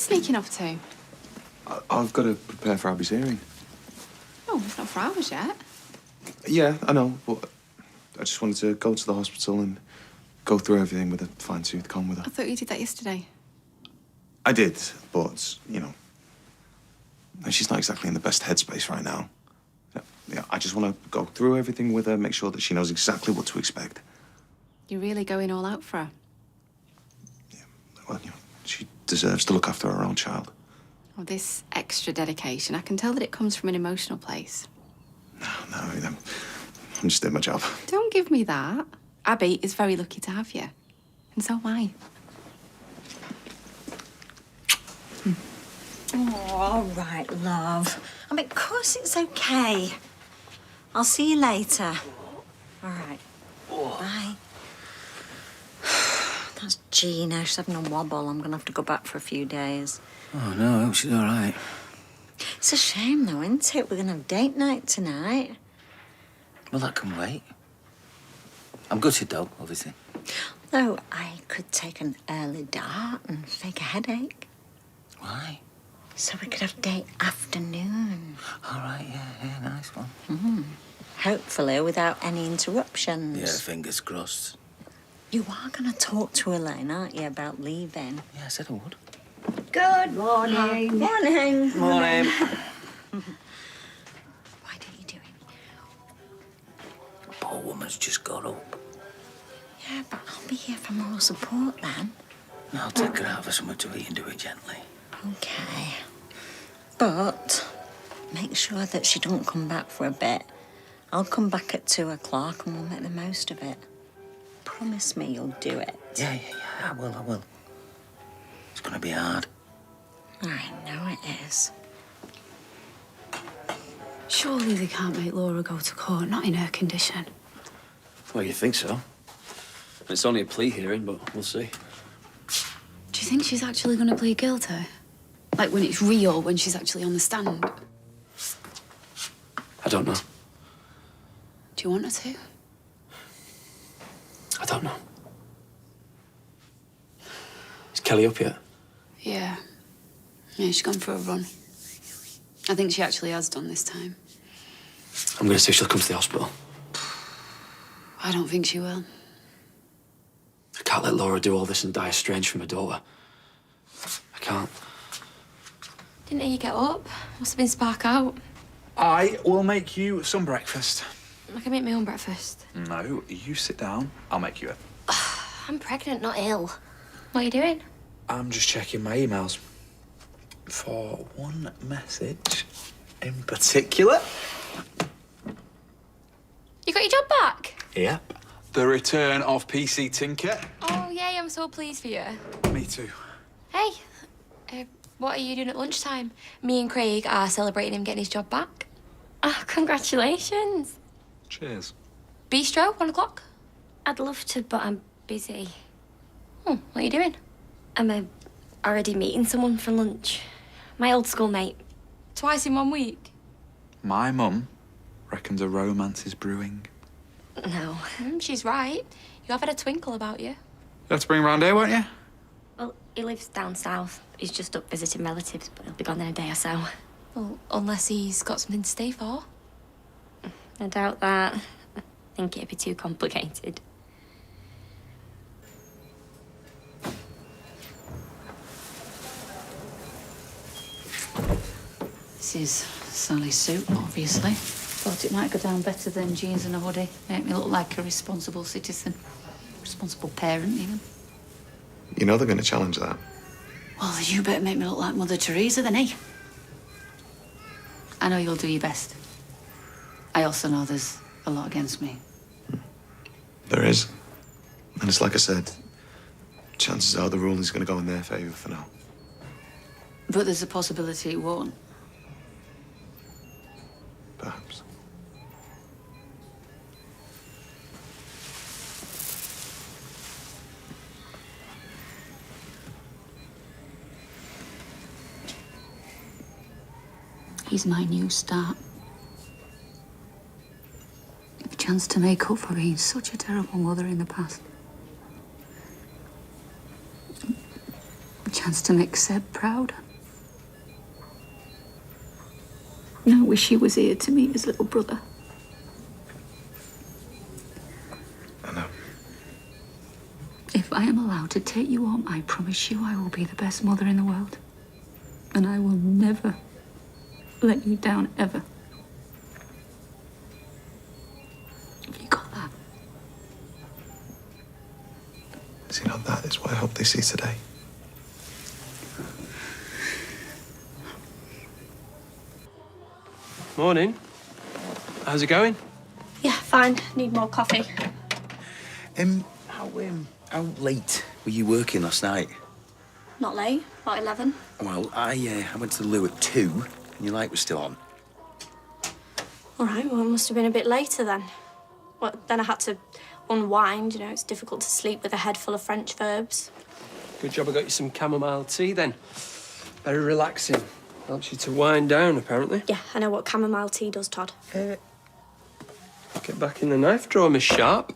sneaking off to? I've got to prepare for Abby's hearing. Oh, it's not for hours yet. Yeah, I know, but I just wanted to go to the hospital and go through everything with a fine-tooth comb with her. I thought you did that yesterday. I did, but, you know, she's not exactly in the best headspace right now. Yeah, I just want to go through everything with her, make sure that she knows exactly what to expect. You're really going all out for her? Yeah, well, you know, she deserves to look after her own child. Oh, this extra dedication, I can tell that it comes from an emotional place. No, I'm just doing my job. Don't give me that. Abby is very lucky to have you. And so am I. Oh, all right, love. I mean, of course it's okay. I'll see you later. All right. Bye. That's Gina. She's having a wobble. I'm going to have to go back for a few days. Oh, no, I hope she's all right. It's a shame, though, isn't it? We're going to have date night tonight. Well, that can wait. I'm gutted, though, obviously. Though I could take an early dart and fake a headache. Why? So we could have date afternoon. All right, yeah, nice one. Hopefully without any interruptions. Yeah, fingers crossed. You are going to talk to Elaine, aren't you, about leaving? Yeah, I said I would. Good morning. Morning. Morning. Why don't you do it? The poor woman's just got up. Yeah, but I'll be here for moral support then. I'll take her out for something to eat and do it gently. Okay. But make sure that she don't come back for a bit. I'll come back at 2 o'clock and we'll make the most of it. Promise me you'll do it. Yeah, I will. It's gonna be hard. I know it is. Surely they can't make Laura go to court, not in her condition. Well, you think so. It's only a plea hearing, but we'll see. Do you think she's actually going to plead guilty? Like when it's real, when she's actually on the stand? I don't know. Do you want her to? I don't know. Is Kelly up yet? Yeah. Yeah, she's gone for a run. I think she actually has done this time. I'm going to see if she'll come to the hospital. I don't think she will. I can't let Laura do all this and die estranged from her daughter. I can't. Didn't hear you get up. Must have been spark out. I will make you some breakfast. I can make my own breakfast. No, you sit down. I'll make you it. I'm pregnant, not ill. What are you doing? I'm just checking my emails for one message in particular. You got your job back? Yep. The return of PC Tinker. Oh, yay, I'm so pleased for you. Me too. Hey, what are you doing at lunchtime? Me and Craig are celebrating him getting his job back. Oh, congratulations. Cheers. Bistro, 1 o'clock? I'd love to, but I'm busy. What are you doing? I'm already meeting someone for lunch. My old schoolmate. Twice in 1 week? My mum reckons a romance is brewing. No. She's right. You have had a twinkle about you. Let's bring him round here, won't you? Well, he lives down south. He's just up visiting relatives, but he'll be gone in a day or so. Well, unless he's got something to stay for. I doubt that. I think it'd be too complicated. This is Sally's suit, obviously. Thought it might go down better than jeans and a hoodie. Make me look like a responsible citizen. Responsible parent, even. You know they're going to challenge that. Well, you better make me look like Mother Teresa then, eh? I know you'll do your best. I also know there's a lot against me. There is. And it's like I said, chances are the ruling is going to go in their favour for now. But there's a possibility it won't. Perhaps. He's my new start. A chance to make up for being such a terrible mother in the past. A chance chance to make Seb proud. And I wish he was here to meet his little brother. I know. If I am allowed to take you home, I promise you I will be the best mother in the world. And I will never let you down, ever. Have you got that? See, not that is what I hope they see today. Morning. How's it going? Yeah, fine. Need more coffee. How late were you working last night? Not late. About 11. Well, I went to the loo at 2, and your light was still on. All right, well, it must have been a bit later then. Well, then I had to unwind. You know, it's difficult to sleep with a head full of French verbs. Good job I got you some chamomile tea then. Very relaxing. Helps you to wind down, apparently. Yeah, I know what chamomile tea does, Todd. Get back in the knife drawer, Miss Sharp.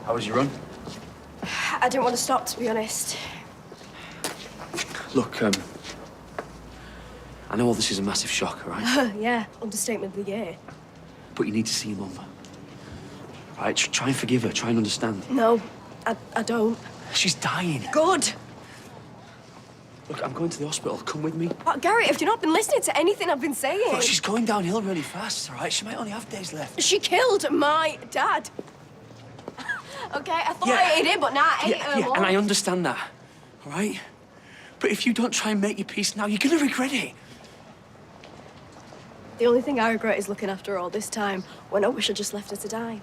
How was your run? I didn't want to stop, to be honest. Look, I know all this is a massive shock, all right? Yeah, understatement of the year. But you need to see your mum. Right, try and forgive her, try and understand. No, I don't. She's dying. Good. Look, I'm going to the hospital. Come with me. But Gary, if you've not been listening to anything I've been saying... Look, she's going downhill really fast, all right? She might only have days left. She killed my dad. Okay, I thought I ate it, but now I ate her. Yeah, and I understand that, all right? But if you don't try and make your peace now, you're gonna regret it. The only thing I regret is looking after her all this time, when I wish I just left her to die.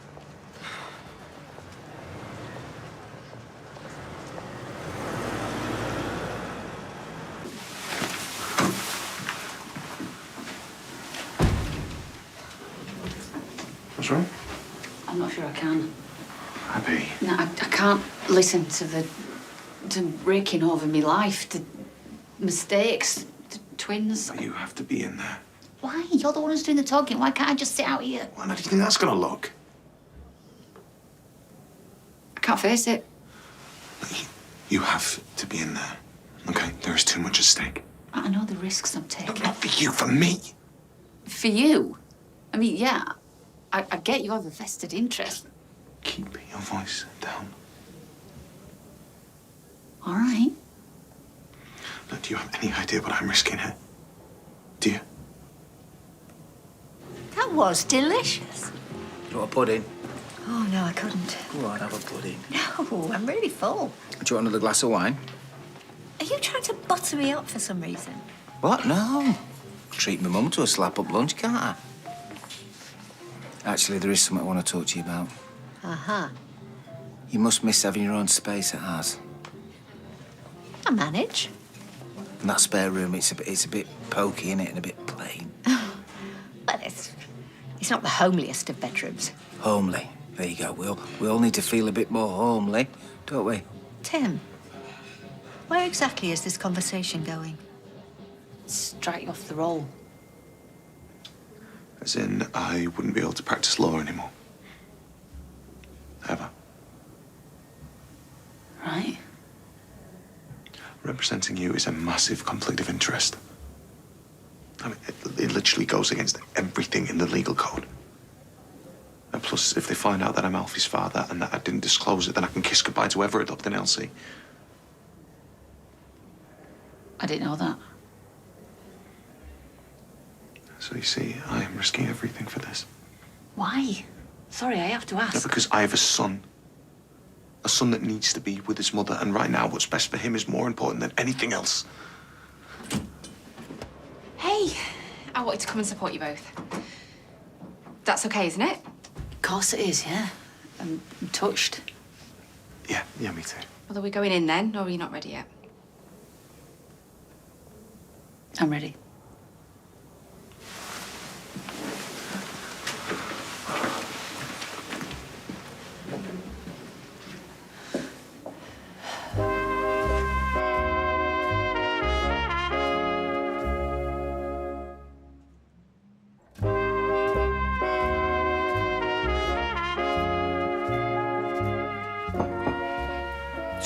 What's wrong? I'm not sure I can. Abby. No, I can't listen to raking over my life, to mistakes, to twins. But you have to be in there. Why? You're the one who's doing the talking. Why can't I just sit out here? Well, how do you think that's gonna look? I can't face it. You have to be in there. Okay? There is too much at stake. I know the risks I'm No, taking. not for you, for me. For you? I mean, yeah, I get you have a vested interest. Keep your voice down. All right. Look, do you have any idea what I'm risking here? Do you? That was delicious. Do you want a pudding? Oh, no, I couldn't. Go on, have a pudding. No, I'm really full. Do you want another glass of wine? Are you trying to butter me up for some reason? What? No. Treat my mum to a slap-up lunch, can't I? Actually, there is something I want to talk to you about. Uh-huh. You must miss having your own space at ours. I manage. And that spare room, it's a bit pokey, innit, and a bit plain. But it's not the homeliest of bedrooms. Homely. There you go. We all need to feel a bit more homely, don't we? Tim, where exactly is this conversation going? Strike you off the roll. As in, I wouldn't be able to practice law anymore. Ever. Right. Representing you is a massive conflict of interest. I mean, it literally goes against everything in the legal code. And plus, if they find out that I'm Alfie's father and that I didn't disclose it, then I can kiss goodbye to whoever adopted Elsie. I didn't know that. So you see, I am risking everything for this. Why? Sorry, I have to No, ask. because I have a son. A son that needs to be with his mother, and right now, what's best for him is more important than anything else. Hey, I wanted to come and support you both. That's okay, isn't it? Of course it is, yeah. I'm touched. Yeah, me too. Well, are we going in then, or are you not ready yet? I'm ready.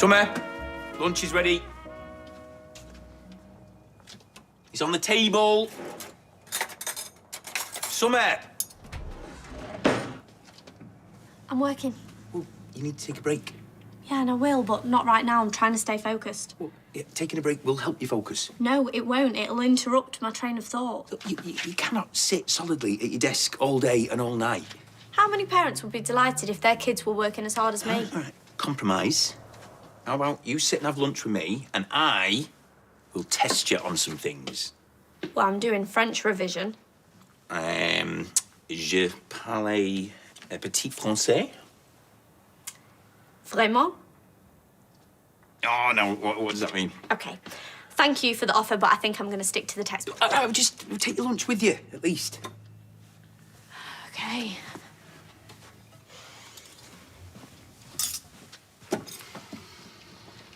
Summer, lunch is ready. It's on the table. Summer! I'm working. Well, you need to take a break. Yeah, and I will, but not right now. I'm trying to stay focused. Well, yeah, taking a break will help you focus. No, it won't. It'll interrupt my train of thought. Look, you cannot sit solidly at your desk all day and all night. How many parents would be delighted if their kids were working as hard as me? All right, compromise. How about you sit and have lunch with me, and I will test you on some things. Well, I'm doing French revision. Je parle petit français. Vraiment? Oh, no, what does that mean? Okay. Thank you for the offer, but I think I'm going to stick to the textbook. I would just take your lunch with you, at least. Okay.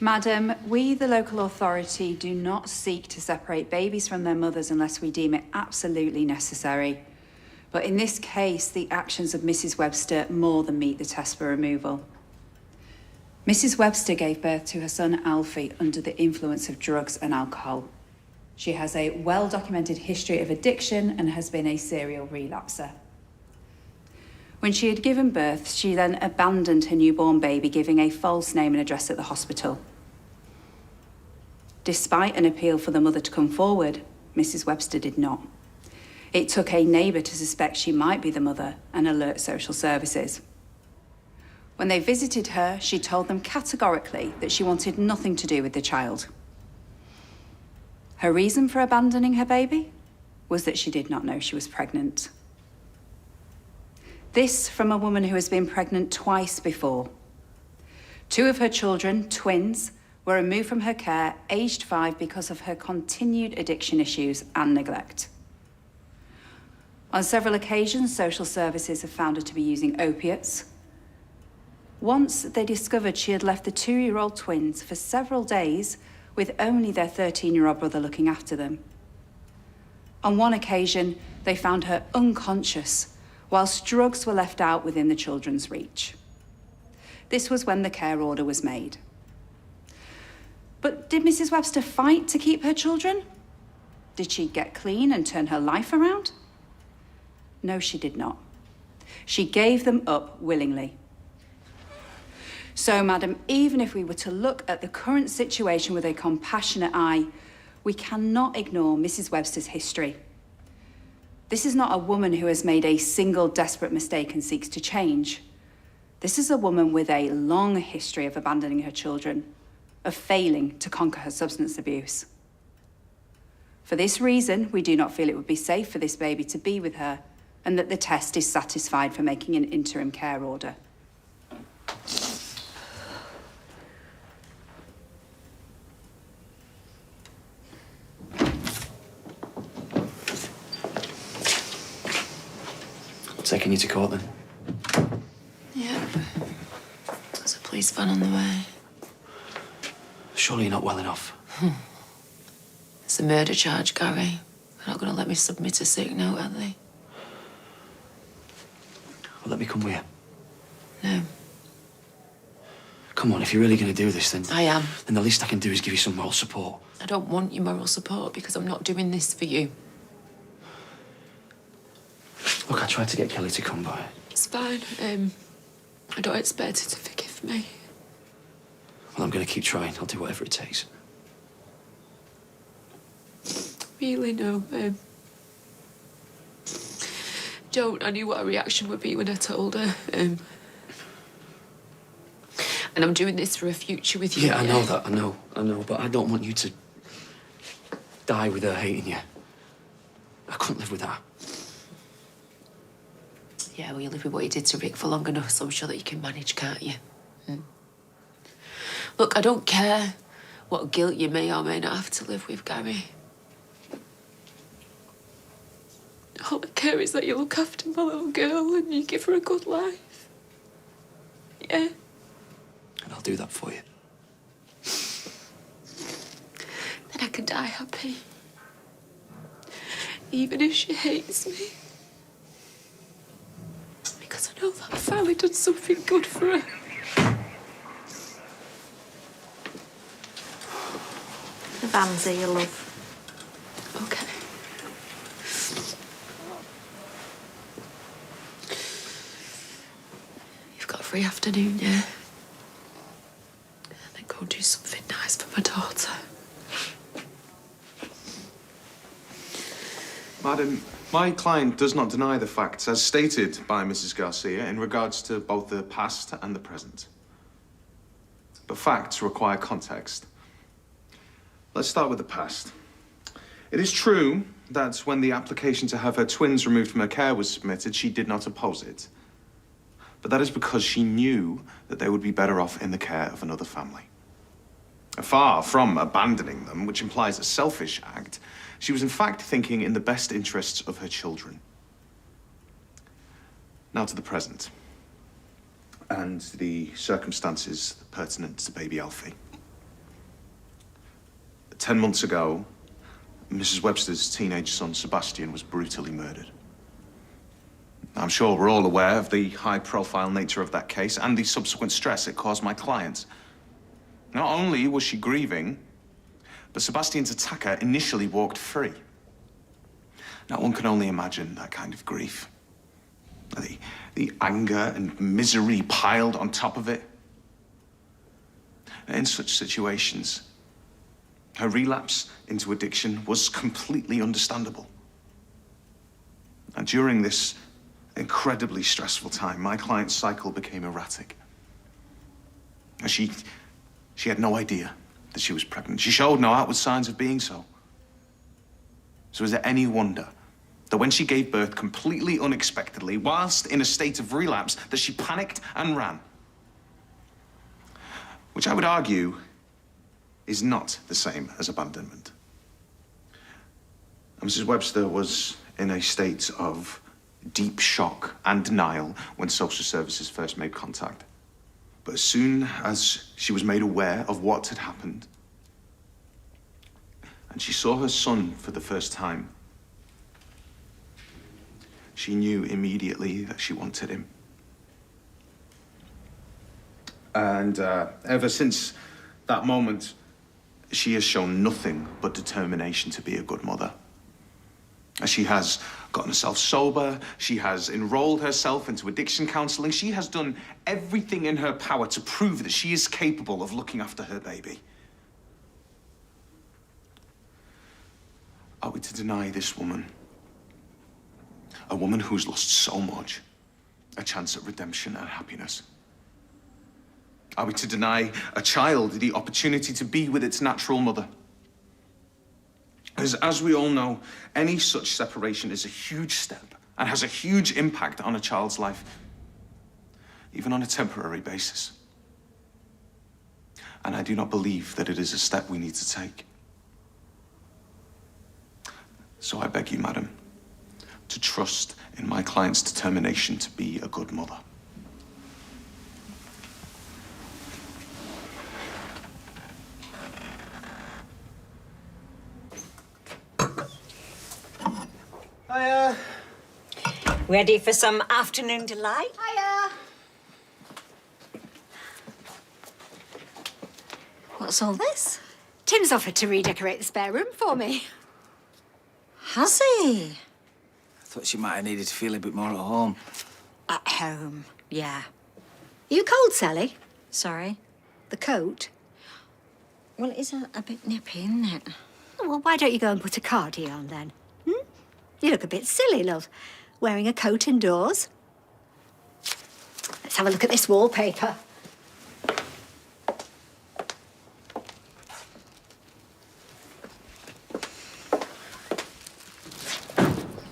Madam, we, the local authority, do not seek to separate babies from their mothers unless we deem it absolutely necessary. But in this case, the actions of Mrs. Webster more than meet the test for removal. Mrs. Webster gave birth to her son Alfie under the influence of drugs and alcohol. She has a well-documented history of addiction and has been a serial relapser. When she had given birth, she then abandoned her newborn baby, giving a false name and address at the hospital. Despite an appeal for the mother to come forward, Mrs. Webster did not. It took a neighbour to suspect she might be the mother and alert social services. When they visited her, she told them categorically that she wanted nothing to do with the child. Her reason for abandoning her baby was that she did not know she was pregnant. This from a woman who has been pregnant twice before. 2 of her children, twins, were removed from her care, aged 5, because of her continued addiction issues and neglect. On several occasions, social services have found her to be using opiates. Once they discovered she had left the 2-year-old twins for several days with only their 13-year-old brother looking after them. On one occasion, they found her unconscious whilst drugs were left out within the children's reach. This was when the care order was made. But did Mrs. Webster fight to keep her children? Did she get clean and turn her life around? No, she did not. She gave them up willingly. So, madam, even if we were to look at the current situation with a compassionate eye, we cannot ignore Mrs. Webster's history. This is not a woman who has made a single desperate mistake and seeks to change. This is a woman with a long history of abandoning her children, of failing to conquer her substance abuse. For this reason, we do not feel it would be safe for this baby to be with her, and that the test is satisfied for making an interim care order. Taking you to court, then? Yeah. There's a police van on the way. Surely you're not well enough. It's a murder charge, Gary. They're not going to let me submit a sick note, are they? Well, let me come with you. No. Come on, if you're really going to do this, then... I am. Then the least I can do is give you some moral support. I don't want your moral support because I'm not doing this for you. Look, I tried to get Kelly to come by. It's fine. I don't expect her to forgive me. Well, I'm going to keep trying. I'll do whatever it takes. Really, no. Don't. I knew what her reaction would be when I told her. And I'm doing this for a future with you. Yeah, I know that. I know. But I don't want you to die with her hating you. I couldn't live with that. Yeah, well, you live with what you did to Rick for long enough, so I'm sure that you can manage, can't you? Look, I don't care what guilt you may or may not have to live with, Gary. All I care is that you look after my little girl and you give her a good life. Yeah? And I'll do that for you. Then I can die happy. Even if she hates me. Because I know that I've finally done something good for her. bands are you love? Okay. You've got a free afternoon, yeah? Then go do something nice for my daughter. Madam, my client does not deny the facts as stated by Mrs. Garcia in regards to both the past and the present. But facts require context. Let's start with the past. It is true that when the application to have her twins removed from her care was submitted, she did not oppose it. But that is because she knew that they would be better off in the care of another family. Far from abandoning them, which implies a selfish act, she was in fact thinking in the best interests of her children. Now to the present, and the circumstances pertinent to baby Alfie. 10 months ago, Mrs. Webster's teenage son, Sebastian, was brutally murdered. I'm sure we're all aware of the high-profile nature of that case and the subsequent stress it caused my client. Not only was she grieving, but Sebastian's attacker initially walked free. Now, one can only imagine that kind of grief. The anger and misery piled on top of it. In such situations, her relapse into addiction was completely understandable. And during this incredibly stressful time, my client's cycle became erratic. And she had no idea that she was pregnant. She showed no outward signs of being so. So is it any wonder that when she gave birth completely unexpectedly, whilst in a state of relapse, that she panicked and ran? Which I would argue is not the same as abandonment. And Mrs. Webster was in a state of deep shock and denial when social services first made contact. But as soon as she was made aware of what had happened, and she saw her son for the first time, she knew immediately that she wanted him. And ever since that moment, she has shown nothing but determination to be a good mother. She has gotten herself sober, she has enrolled herself into addiction counseling, she has done everything in her power to prove that she is capable of looking after her baby. Are we to deny this woman, a woman who's lost so much, a chance at redemption and happiness? Are we to deny a child the opportunity to be with its natural mother? As we all know, any such separation is a huge step and has a huge impact on a child's life, even on a temporary basis. And I do not believe that it is a step we need to take. So I beg you, madam, to trust in my client's determination to be a good mother. Hiya. Ready for some afternoon delight? Hiya. What's all this? Tim's offered to redecorate the spare room for me. Has he? I thought she might have needed to feel a bit more at home. At home, yeah. You cold, Sally? Sorry? The coat? Well, it is a bit nippy, isn't it? Well, why don't you go and put a cardi on then? You look a bit silly, love, wearing a coat indoors. Let's have a look at this wallpaper.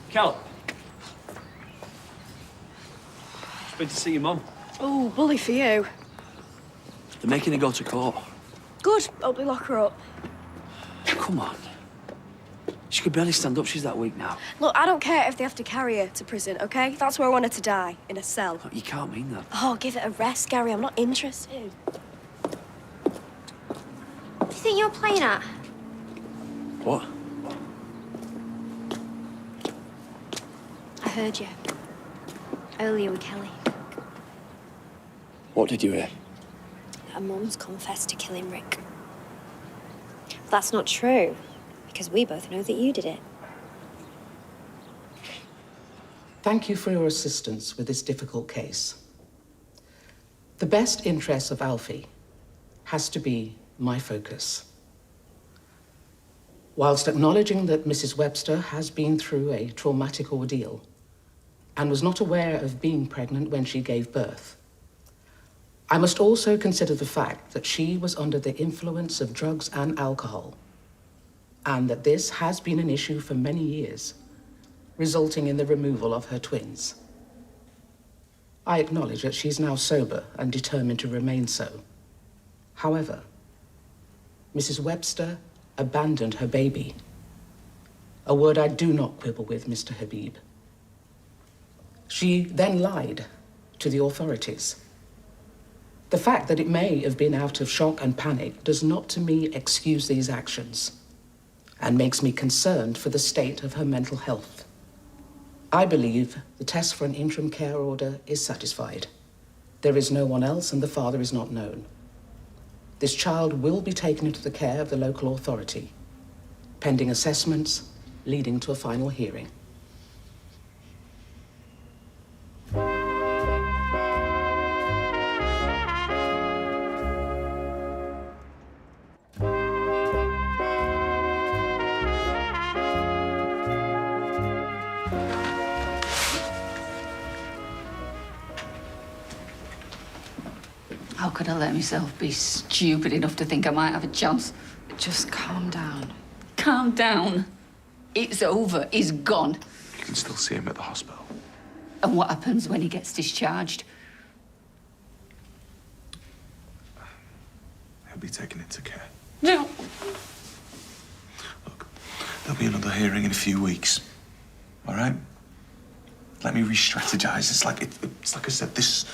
Cal. Just been to see your mum. Oh, bully for you. They're making her go to court. Good, hope they lock her up. Come on. She could barely stand up. She's that weak now. Look, I don't care if they have to carry her to prison, okay? That's where I want her to die, in a cell. Look, you can't mean that. Oh, give it a rest, Gary. I'm not interested. What do you think you're playing at? What? I heard you. Earlier with Kelly. What did you hear? Her mum's confessed to killing Rick. That's not true, because we both know that you did it. Thank you for your assistance with this difficult case. The best interests of Alfie has to be my focus. Whilst acknowledging that Mrs. Webster has been through a traumatic ordeal and was not aware of being pregnant when she gave birth, I must also consider the fact that she was under the influence of drugs and alcohol, and that this has been an issue for many years, resulting in the removal of her twins. I acknowledge that she's now sober and determined to remain so. However, Mrs. Webster abandoned her baby, a word I do not quibble with, Mr. Habib. She then lied to the authorities. The fact that it may have been out of shock and panic does not, to me, excuse these actions and makes me concerned for the state of her mental health. I believe the test for an interim care order is satisfied. There is no one else and the father is not known. This child will be taken into the care of the local authority, pending assessments leading to a final hearing. How could I let myself be stupid enough to think I might have a chance? Just calm down. Calm down. It's over. He's gone. You can still see him at the hospital. And what happens when he gets discharged? He'll be taken into care. No. Look, there'll be another hearing in a few weeks. All right? Let me re-strategize. It's like I said, this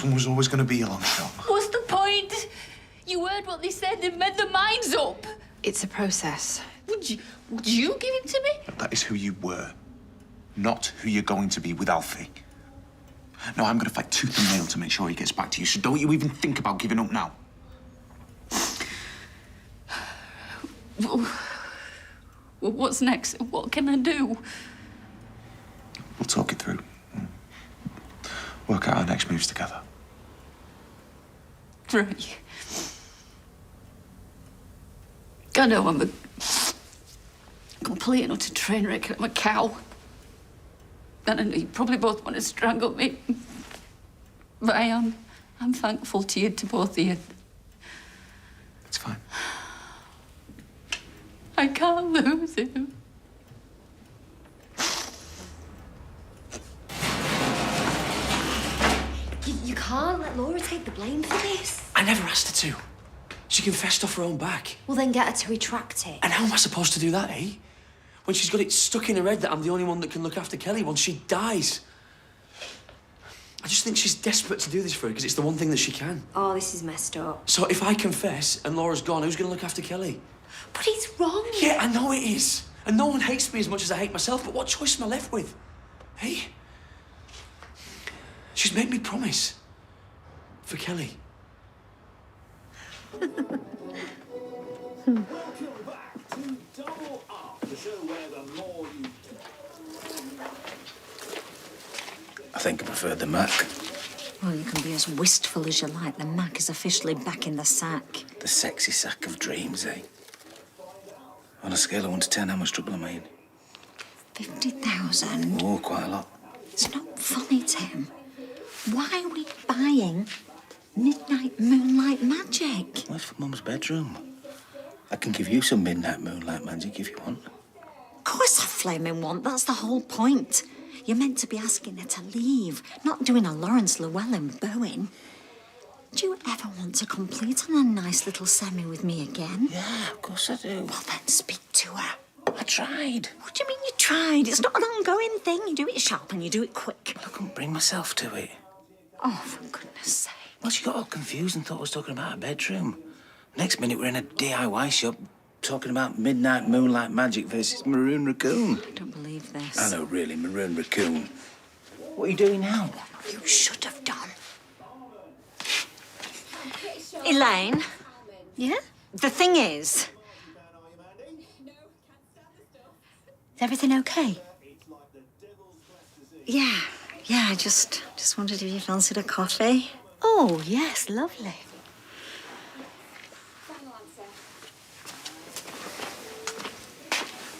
one was always going to be a long shot. What's the point? You heard what they said. They've made their minds up. It's a process. Would you give him to me? That is who you were, not who you're going to be with Alfie. No, I'm going to fight tooth and nail to make sure he gets back to you, so don't you even think about giving up now. Well, what's next? What can I do? We'll talk it through. Work out our next moves together. Right. I know I'm a complete and utter train wreck. I'm a cow. And I know you probably both want to strangle me. But I'm thankful to both of you. It's fine. I can't lose him. You can't let Laura take the blame for this. I never asked her to. She confessed off her own back. Well, then get her to retract it. And how am I supposed to do that, eh? When she's got it stuck in her head that I'm the only one that can look after Kelly once she dies. I just think she's desperate to do this for her because it's the one thing that she can. Oh, this is messed up. So if I confess and Laura's gone, who's going to look after Kelly? But it's wrong. Yeah, I know it is. And no one hates me as much as I hate myself, but what choice am I left with? Hey? She's made me promise. For Kelly. I think I prefer the Mac. Well, you can be as wistful as you like. The Mac is officially back in the sack. The sexy sack of dreams, eh? On a scale of 1 to 10, how much trouble am I in? 50,000. Oh, quite a lot. It's not funny, Tim. Why are we buying midnight moonlight magic? Well, it's for Mum's bedroom. I can give you some midnight moonlight magic if you want. Of course I flaming want. That's the whole point. You're meant to be asking her to leave, not doing a Lawrence Llewellyn bowing. Do you ever want to complete on a nice little semi with me again? Yeah, of course I do. Well, then speak to her. I tried. What do you mean you tried? It's not an ongoing thing. You do it sharp and you do it quick. I couldn't bring myself to it. Oh, for goodness sake. Well, she got all confused and thought I was talking about her bedroom. Next minute, we're in a DIY shop talking about midnight moonlight magic versus maroon raccoon. I don't believe this. I know, really, maroon raccoon. What are you doing now? You should have done. Elaine? Yeah? The thing is, Is everything okay? Yeah, I just wondered if you fancied a coffee. Oh, yes, lovely.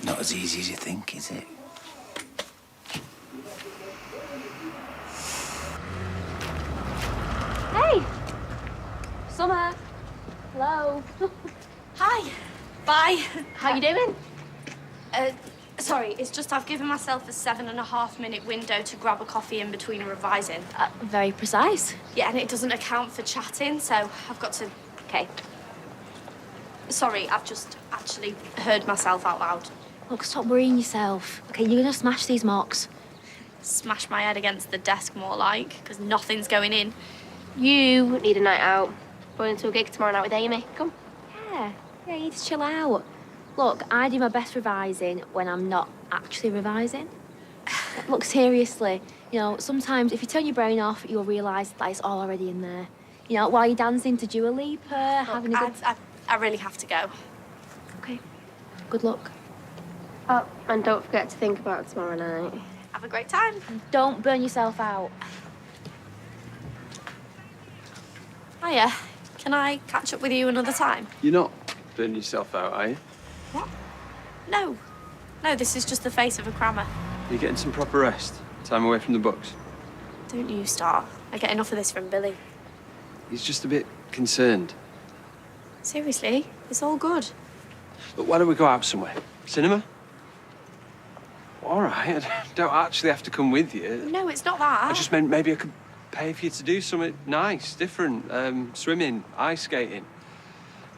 Not as easy as you think, is it? Hey! Summer! Hello. Hi. Bye. How you doing? Sorry, it's just I've given myself a 7.5-minute window to grab a coffee in between revising. Very precise. Yeah, and it doesn't account for chatting, so I've got to... Okay. Sorry, I've just actually heard myself out loud. Look, stop worrying yourself. Okay, you're gonna smash these mocks. Smash my head against the desk more like, because nothing's going in. You need a night out. Going to a gig tomorrow night with Amy. Come. Yeah, you need to chill out. Look, I do my best revising when I'm not actually revising. Look, seriously, you know, sometimes if you turn your brain off, you'll realise that it's all already in there. You know, while you're dancing to Dua Lipa, having a good... I really have to go. Okay. Good luck. Oh, and don't forget to think about it tomorrow night. Have a great time. Don't burn yourself out. Hiya. Can I catch up with you another time? You're not burning yourself out, are you? What? No. No, this is just the face of a crammer. You're getting some proper rest. Time away from the books. Don't you start. I get enough of this from Billy. He's just a bit concerned. Seriously, it's all good. But why don't we go out somewhere? Cinema? All right, I don't actually have to come with you. No, it's not that. I just meant maybe I could pay for you to do something nice, different. Swimming, ice skating.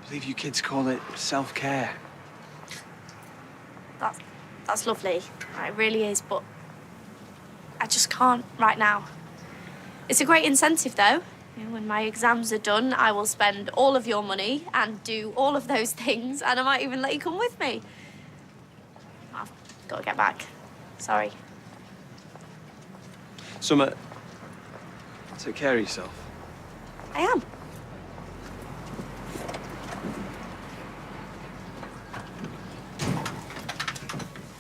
I believe you kids call it self-care. That's lovely. It really is, but I just can't right now. It's a great incentive, though. You know, when my exams are done, I will spend all of your money and do all of those things, and I might even let you come with me. I've got to get back. Sorry. Summer, take care of yourself. I am.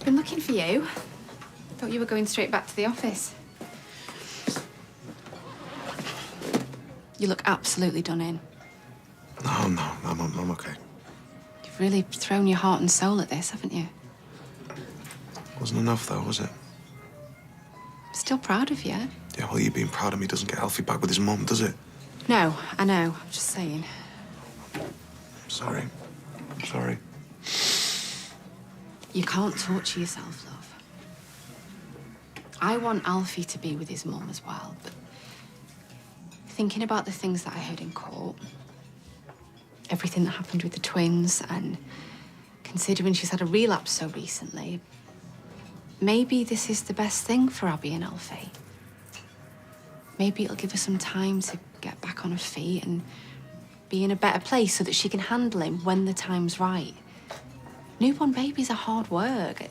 Been looking for you. Thought you were going straight back to the office. You look absolutely done in. No, I'm okay. You've really thrown your heart and soul at this, haven't you? Wasn't enough, though, was it? Still proud of you. Yeah, well, you being proud of me doesn't get Alfie back with his mum, does it? No, I know. I'm just saying. Sorry. Sorry. You can't torture yourself, love. I want Alfie to be with his mum as well, but thinking about the things that I heard in court, everything that happened with the twins, and considering she's had a relapse so recently, maybe this is the best thing for Abby and Alfie. Maybe it'll give her some time to get back on her feet and be in a better place so that she can handle him when the time's right. Newborn babies are hard work.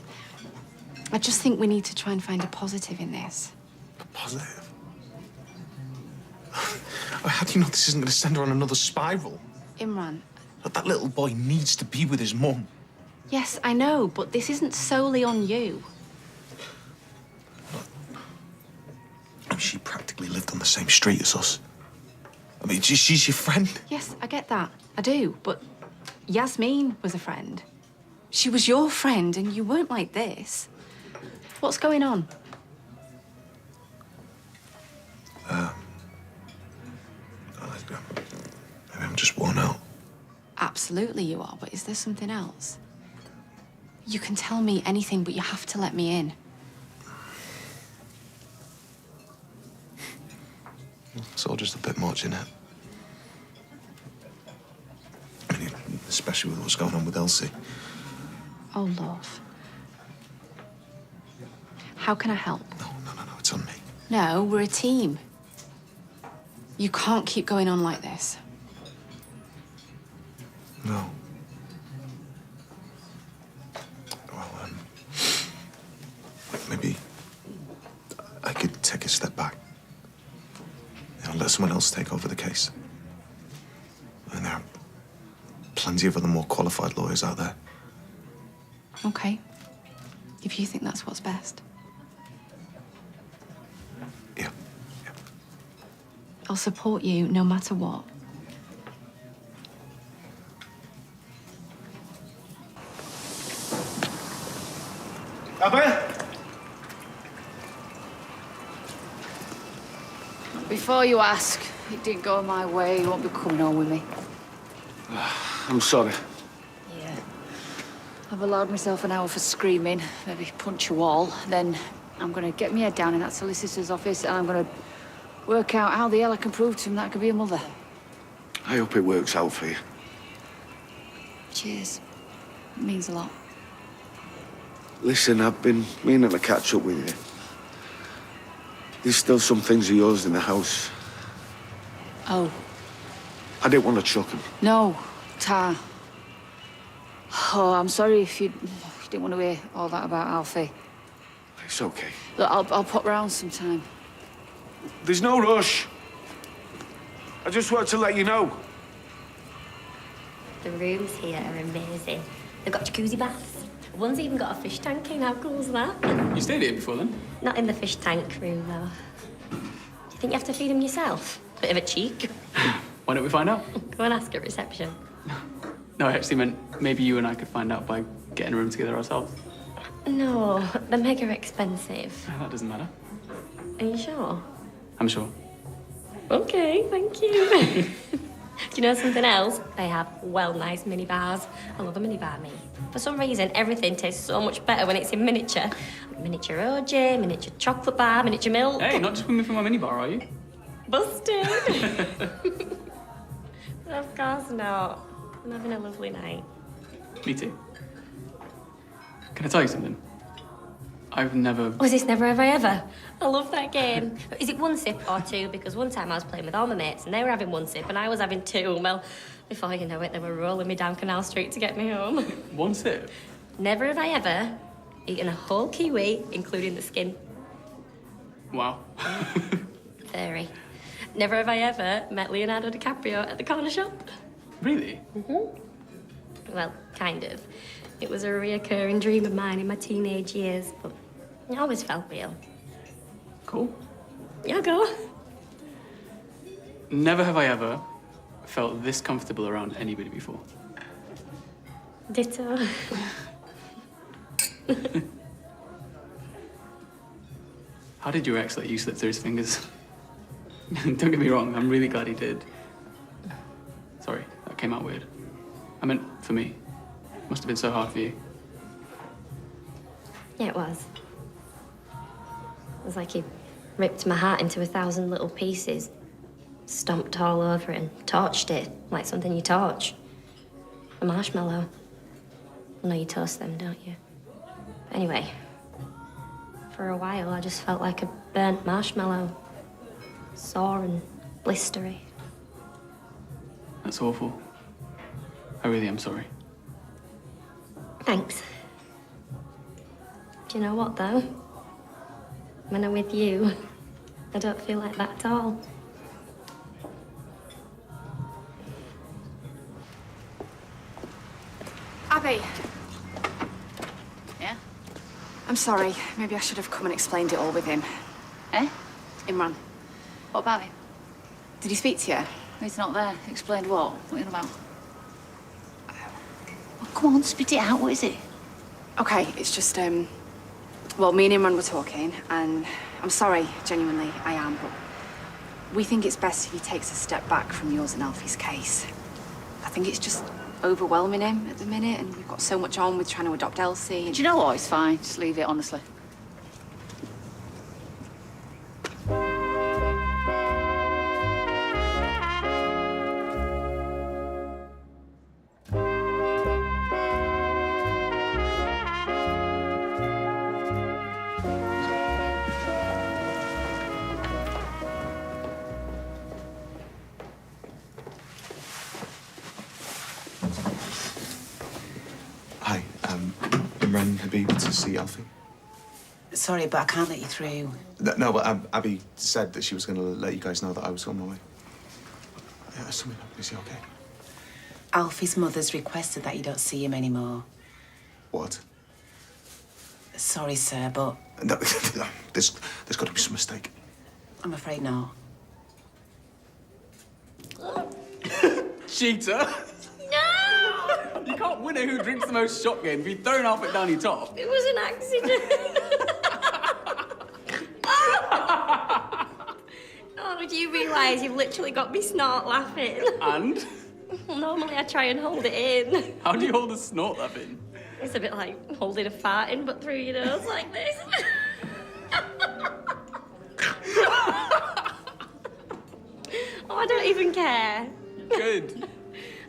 I just think we need to try and find a positive in this. A positive? How do you know this isn't going to send her on another spiral? Imran. But that little boy needs to be with his mum. Yes, I know, but this isn't solely on you. I mean, she practically lived on the same street as us. I mean, she's your friend. Yes, I get that. I do, but Yasmin was a friend. She was your friend, and you weren't like this. What's going on? Maybe I'm just worn out. Absolutely you are, but is there something else? You can tell me anything, but you have to let me in. It's all just a bit much, isn't it? I mean, especially with what's going on with Elsie. Oh, love. How can I help? No, it's on me. No, we're a team. You can't keep going on like this. No. Well, maybe I could take a step back. You know, let someone else take over the case. And there are plenty of other more qualified lawyers out there. Okay. If you think that's what's best. Yeah. I'll support you no matter what. Abby? Before you ask, it didn't go my way. You won't be coming home with me. I'm sorry. Yeah. I've allowed myself an hour for screaming, maybe punch a wall. Then I'm going to get my head down in that solicitor's office and I'm going to work out how the hell I can prove to him that I could be a mother. I hope it works out for you. Cheers. It means a lot. Listen, I've been meaning to catch up with you. There's still some things of yours in the house. Oh. I didn't want to chuck them. No, Tar. Oh, I'm sorry if you didn't want to hear all that about Alfie. It's okay. Look, I'll pop round sometime. There's no rush. I just wanted to let you know. The rooms here are amazing. They've got jacuzzi baths. One's even got a fish tank in. How cool's that? You stayed here before then? Not in the fish tank room, though. Do you think you have to feed them yourself? Bit of a cheek. Why don't we find out? Go and ask at reception. No, I actually meant maybe you and I could find out by getting a room together ourselves. No, they're mega expensive. That doesn't matter. Are you sure? I'm sure. Okay, thank you. Do you know something else? They have nice mini bars. I love a mini bar, me. For some reason, everything tastes so much better when it's in miniature. Miniature OJ, miniature chocolate bar, miniature milk. Hey, not just coming from my mini bar, are you? Busted. Of course not. I'm having a lovely night. Me too. Can I tell you something? I've never... Was this Never Have I Ever? I love that game. Is it one sip or two? Because one time I was playing with all my mates and they were having one sip and I was having two. Well, before you know it, they were rolling me down Canal Street to get me home. One sip? Never have I ever eaten a whole kiwi, including the skin. Wow. Very. Never have I ever met Leonardo DiCaprio at the corner shop. Really? Mm-hmm. Well, kind of. It was a reoccurring dream of mine in my teenage years, but it always felt real. Cool. Yeah, go. Never have I ever felt this comfortable around anybody before. Ditto. How did your ex let you slip through his fingers? Don't get me wrong, I'm really glad he did. Sorry, that came out weird. I meant for me. Must have been so hard for you. Yeah, it was. It was like he ripped my heart into 1,000 little pieces, stomped all over it and torched it like something you torch. A marshmallow. I know you toast them, don't you? But anyway, for a while I just felt like a burnt marshmallow. Sore and blistery. That's awful. I really am sorry. Thanks. Do you know what, though? When I'm with you, I don't feel like that at all. Abby, Yeah? I'm sorry. Maybe I should have come and explained it all with him. Eh? Imran, What about him? did he speak to you? He's not there. Explained what? What are you on about? Well, come on, spit it out. What is it? Okay, it's just, well, me and Imran were talking, and I'm sorry, genuinely, I am, but we think it's best if he takes a step back from yours and Alfie's case. I think it's just overwhelming him at the minute, and we've got so much on with trying to adopt Elsie. And... Do you know what? It's fine. Just leave it, honestly. Hi, Imran Habib to see Alfie. Sorry, but I can't let you through. No, but Abby said that she was going to let you guys know that I was on my way. Something happened. Is he okay? Alfie's mother's requested that you don't see him anymore. What? Sorry, sir, but No, there's got to be some mistake. I'm afraid not. Cheater! No! You can't win a who drinks the most shot game if you thrown half it down your top. It was an accident. Oh, do you realise you've literally got me snort laughing? And? Well, normally I try and hold it in. How do you hold a snort laugh in? It's a bit like holding a fart in, but through your nose like this. Oh, I don't even care. Good.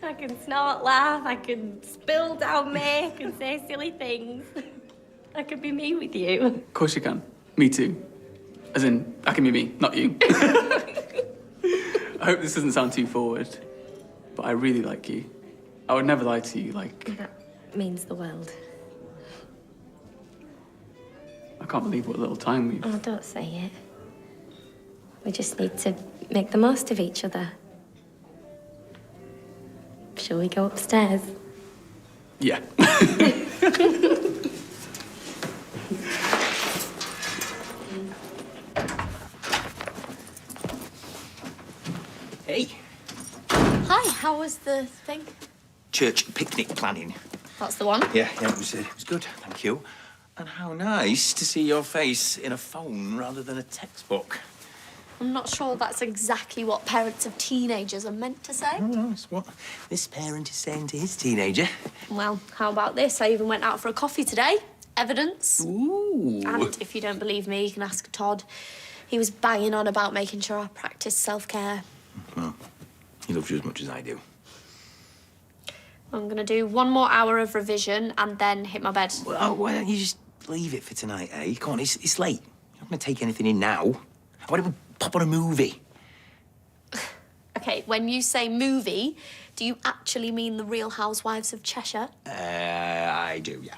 I can snort, laugh, I can spill down me, I can say silly things. I can be me with you. Of course you can. Me too. As in, I can be me, not you. I hope this doesn't sound too forward, but I really like you. I would never lie to you, like... That means the world. I can't believe what little time we've... Oh, don't say it. We just need to make the most of each other. Shall we go upstairs? Yeah. Hey, Hi, how was the thing? church picnic planning. That's the one. Yeah, it was good, thank you. And how nice to see your face in a phone rather than a textbook. I'm not sure that's exactly what parents of teenagers are meant to say. No, it's what this parent is saying to his teenager. Well, how about this? I even went out for a coffee today. Evidence. Ooh. And if you don't believe me, you can ask Todd. He was banging on about making sure I practice self-care. Well, he loves you as much as I do. I'm gonna do 1 more hour of revision and then hit my bed. Well, why don't you just leave it for tonight, eh? Come on, it's late. You're not going to take anything in now. Why don't we pop on a movie? Okay, when you say movie, do you actually mean The Real Housewives of Cheshire? I do, yeah.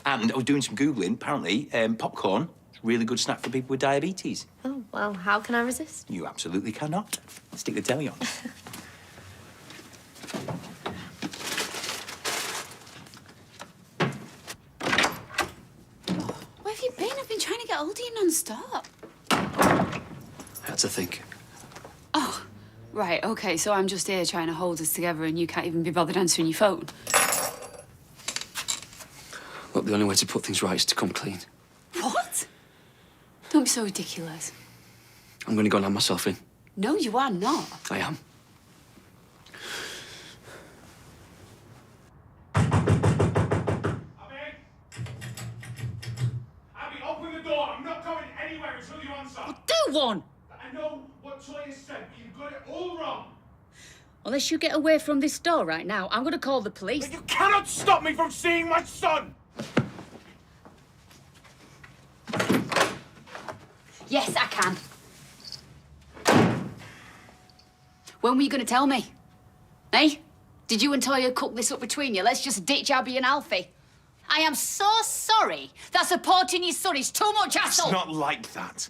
And I was doing some Googling. Apparently, popcorn is a really good snack for people with diabetes. Oh, well, how can I resist? You absolutely cannot. Stick the telly on. Where have you been? I've been trying to get hold of you non-stop. Had to think. Oh, right, okay, so I'm just here trying to hold us together and you can't even be bothered answering your phone. Look, the only way to put things right is to come clean. What? Don't be so ridiculous. I'm going to go and have myself in. No, you are not. I am. Abby, open the door. I'm not going anywhere until you answer. Well, do one! I know what Toya said, but you got it all wrong. Unless you get away from this door right now, I'm going to call the police. You cannot stop me from seeing my son! Yes, I can. When were you going to tell me? Eh? Did you and Toya cook this up between you? Let's just ditch Abby and Alfie. I am so sorry that supporting your son is too much hassle. It's not like that.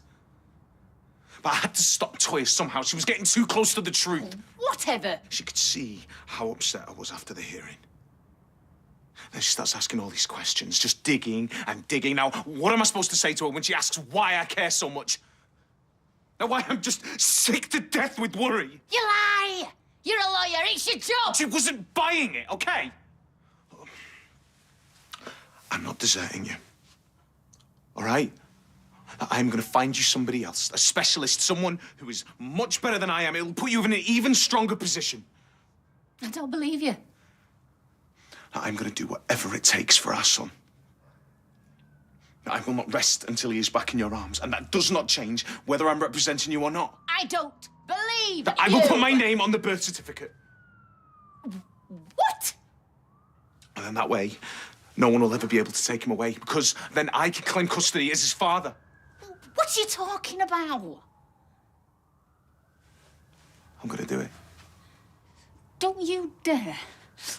But I had to stop Toya somehow. She was getting too close to the truth. Whatever. She could see how upset I was after the hearing. Then she starts asking all these questions, just digging and digging. Now, what am I supposed to say to her when she asks why I care so much? Now, why I'm just sick to death with worry? You lie! You're a lawyer. It's your job. She wasn't buying it, okay? I'm not deserting you. All right? I'm going to find you somebody else, a specialist, someone who is much better than I am. It'll put you in an even stronger position. I don't believe you. I'm going to do whatever it takes for our son. I will not rest until he is back in your arms, and that does not change whether I'm representing you or not. I don't believe That I will put my name on the birth certificate. What? And then that way, no one will ever be able to take him away, because then I can claim custody as his father. What are you talking about? I'm going to do it. Don't you dare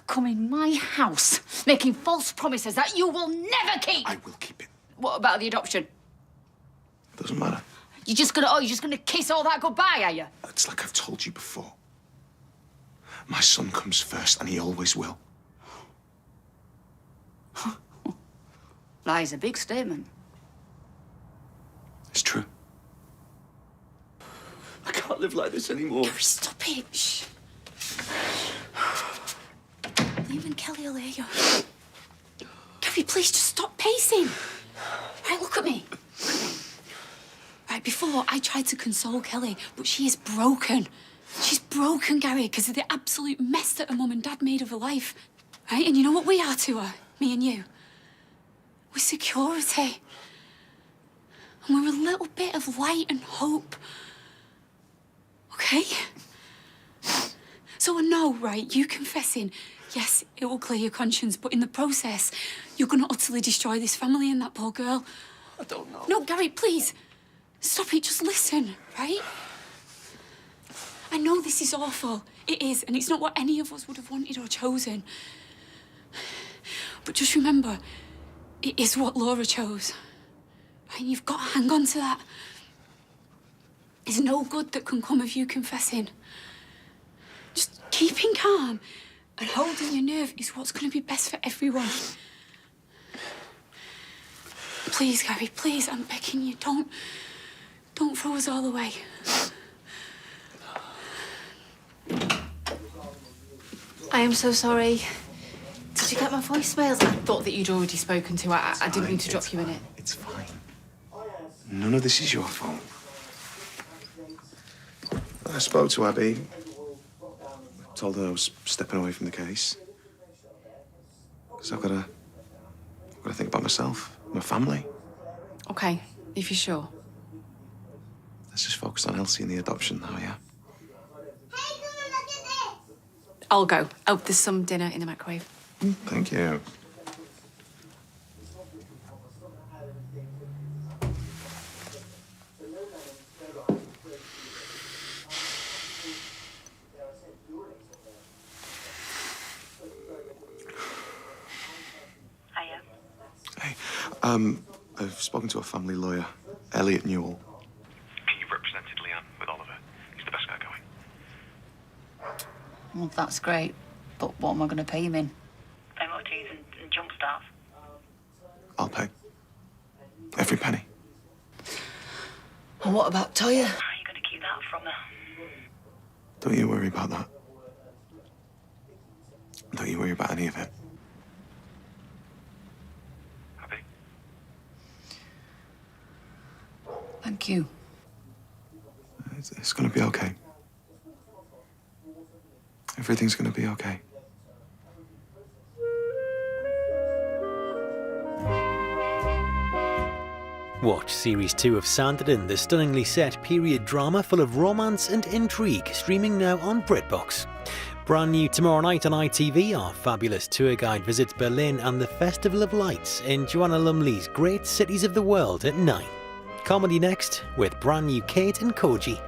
come in my house making false promises that you will never keep. I will keep it. What about the adoption? Doesn't matter. You're just gonna kiss all that goodbye, are you? It's like I've told you before. My son comes first, and he always will. Lie's a big statement. It's true. I can't live like this anymore. Gary, stop it. Shh. Liam and Kelly will hear you. Gary, please just stop pacing. Right, look at me. Right, before I tried to console Kelly, but she is broken. She's broken, Gary, because of the absolute mess that her mum and dad made of her life. Right, and you know what we are to her, me and you? We're security. And we're a little bit of light and hope. Okay? So I know, right, you confessing, yes, it will clear your conscience, but in the process, you're going to utterly destroy this family and that poor girl. I don't know. No, Gary, please. Stop it, just listen, right? I know this is awful. It is, and it's not what any of us would have wanted or chosen. But just remember, it is what Laura chose. Right? And you've got to hang on to that. There's no good that can come of you confessing. Just keeping calm and holding your nerve is what's going to be best for everyone. Please, Gary, please, I'm begging you, don't throw us all away. I am so sorry. Did you get my voicemails? I thought that you'd already spoken to. I didn't mean to drop you in it. It's fine. None of this is your fault. I spoke to Abby. Told her I was stepping away from the case. Because I've got to think about myself, my family. Okay, if you're sure. Let's just focus on Elsie and the adoption now, yeah? I'll go. Oh, there's some dinner in the microwave. Thank you. Hey, I've spoken to a family lawyer, Elliot Newell. You've represented Leanne with Oliver. He's the best guy going. Well, that's great. But what am I going to pay him in? MOTs and jump starts. I'll pay. Every penny. And what about Toya? How are you going to keep that from her? Don't you worry about that. Don't you worry about any of it. Thank you. It's gonna be okay. Everything's gonna be okay. Watch Series 2 of Sanditon, the stunningly set period drama full of romance and intrigue, streaming now on BritBox. Brand new tomorrow night on ITV, our fabulous tour guide visits Berlin and the Festival of Lights in Joanna Lumley's Great Cities of the World at 9. Comedy next with brand new Kate and Koji.